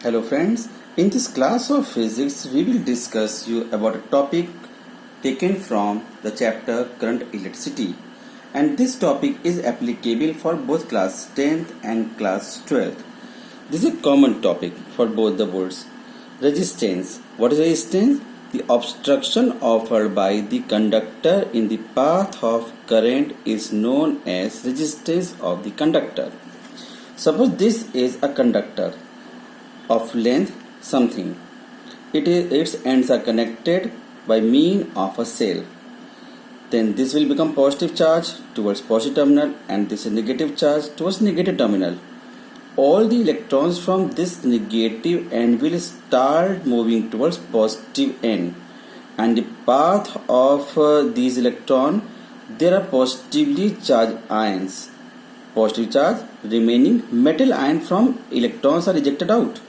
Hello friends, in this class of physics we will discuss you about a topic taken from the chapter current electricity, and this topic is applicable for both class 10th and class 12th. This is a common topic for both the boards. Resistance. What is resistance? The obstruction offered by the conductor in the path of current is known as resistance of the conductor. Suppose this is a conductor of length something. Its ends are connected by mean of a cell. Then this will become positive charge towards positive terminal and this is negative charge towards negative terminal. All the electrons from this negative end will start moving towards positive end, and the path of these electrons, there are positively charged ions. Positive charge remaining metal ion from electrons are ejected out.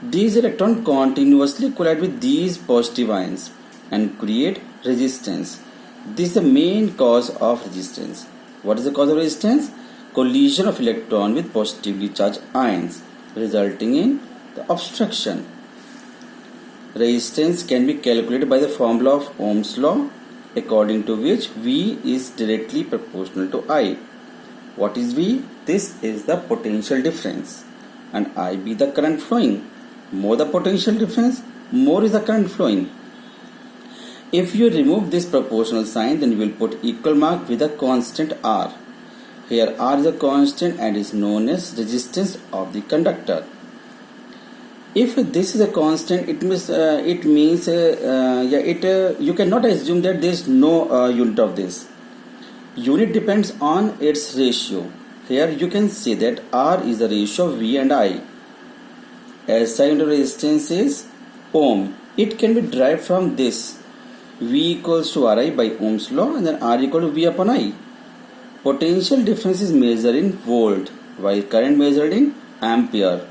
These electrons continuously collide with these positive ions and create resistance. This is the main cause of resistance. What is the cause of resistance? Collision of electron with positively charged ions, resulting in the obstruction. Resistance can be calculated by the formula of Ohm's law, according to which V is directly proportional to I. What is V? This is the potential difference, and I be the current flowing. More the potential difference, more is the current flowing. If you remove this proportional sign, then you will put equal mark with a constant R. Here R is a constant and is known as resistance of the conductor. If this is a constant, you cannot assume that there is no unit of this. Unit depends on its ratio. Here you can see that R is the ratio of V and I. SI unit of resistance is ohm. It can be derived from this. V equals to Ri by Ohm's law, and then R equal to V upon I. Potential difference is measured in volt, while current measured in ampere.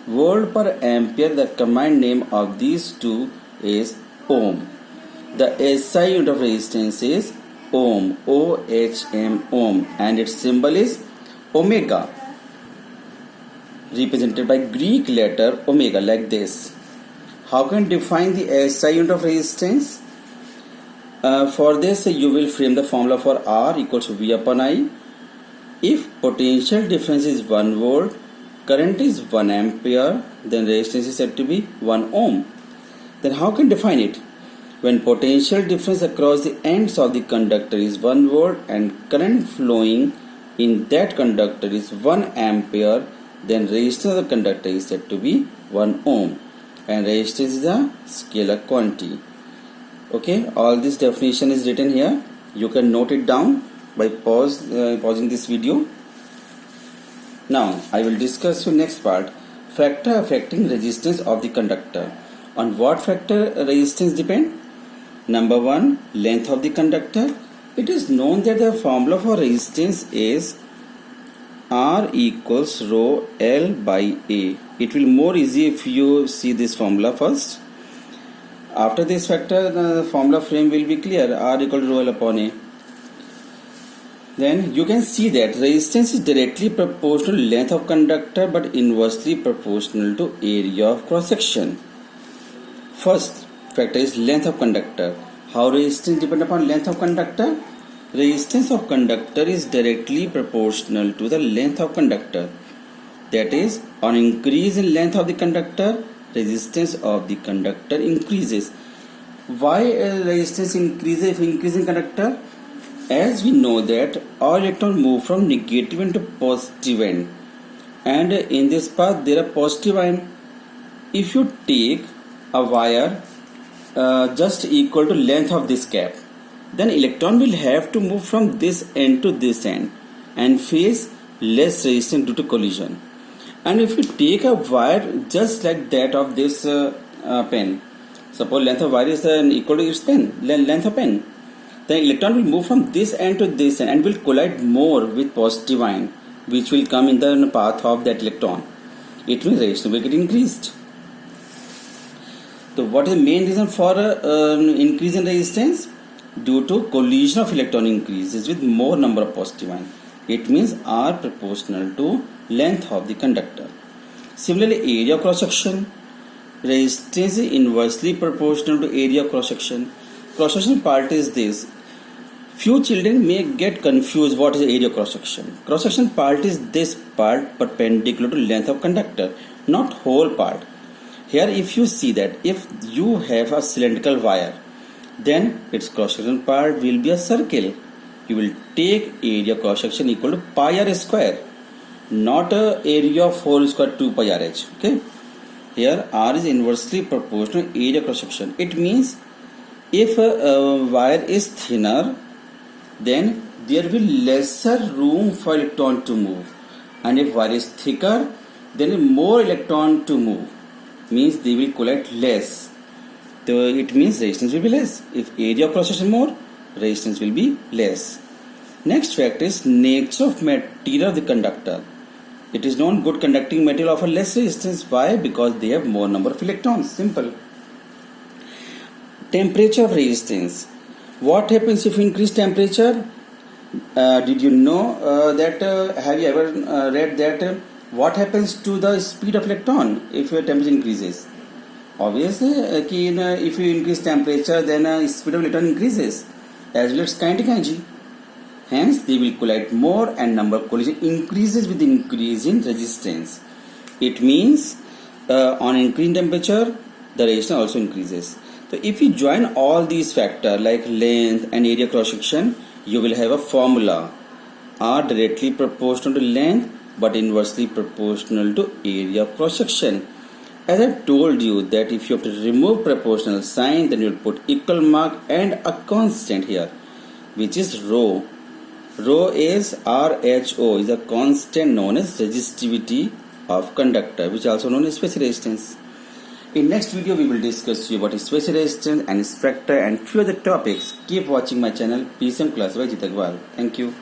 Volt per ampere, the combined name of these two is ohm. The SI unit of resistance is ohm, OHM, ohm, and its symbol is omega, represented by Greek letter omega, like this. How can you define the SI unit of resistance? For this you will frame the formula for R equals to V upon I. If potential difference is 1 volt, current is 1 ampere, then resistance is said to be 1 ohm. Then how can you define it? When potential difference across the ends of the conductor is 1 volt and current flowing in that conductor is 1 ampere, then resistance of the conductor is said to be 1 ohm, and resistance is a scalar quantity. Okay, all this definition is written here. You can note it down by pausing this video. Now I will discuss the next part, factor affecting resistance of the conductor. On what factor resistance depend? Number 1, length of the conductor. It is known that the formula for resistance is R equals rho L by A. It will more easy if you see this formula first. After this factor, the formula frame will be clear. R equal to rho L upon A. Then you can see that resistance is directly proportional to length of conductor but inversely proportional to area of cross section. First factor is length of conductor. How resistance depend upon length of conductor? Resistance of conductor is directly proportional to the length of conductor. That is, on increase in length of the conductor, resistance of the conductor increases. Why resistance increases if increasing conductor? As we know that all electrons move from negative end to positive end, and in this path there are positive ion. If you take a wire just equal to length of this cap, then electron will have to move from this end to this end and face less resistance due to collision. And if you take a wire just like that of this pen, suppose length of wire is equal to its pen, length of pen, then electron will move from this end to this end and will collide more with positive ion, which will come in the path of that electron. It means resistance will get increased. So what is the main reason for increase in resistance? Due to collision of electron increases with more number of positive ion. It means R proportional to length of the conductor. Similarly, area of cross section, resistance is inversely proportional to area of cross section. Cross section part is this. Few children may get confused what is the area of cross section. Cross section part is this part perpendicular to length of conductor, not whole part. Here if you see that if you have a cylindrical wire, then its cross section part will be a circle. You will take area cross section equal to pi r square, not a area of whole square 2 pi r h. Okay. Here r is inversely proportional to area cross section. It means if a wire is thinner, then there will be lesser room for electron to move, and if wire is thicker, then more electron to move, means they will collect less. So it means resistance will be less. If area of cross section more, resistance will be less. Next fact is nature of material of the conductor. It is known good conducting material offer less resistance. Why? Because they have more number of electrons. Simple. Temperature of resistance. What happens if you increase temperature? Did you know that? Have you ever read that? What happens to the speed of electron if your temperature increases? Obviously, if you increase temperature, then speed of electron increases, as well as kinetic energy. Hence, they will collide more, and number of collision increases with increase in resistance. It means on increasing temperature, the resistance also increases. So if you join all these factors like length and area cross section, you will have a formula. R directly proportional to length but inversely proportional to area of cross section. As I told you that if you have to remove proportional sign, then you will put equal mark and a constant here, which is rho. Rho is RHO, is a constant known as resistivity of conductor, which is also known as specific resistance. In next video, we will discuss you about specific resistance and spectra and few other topics. Keep watching my channel PCM Class by Jit Agarwal. Thank you.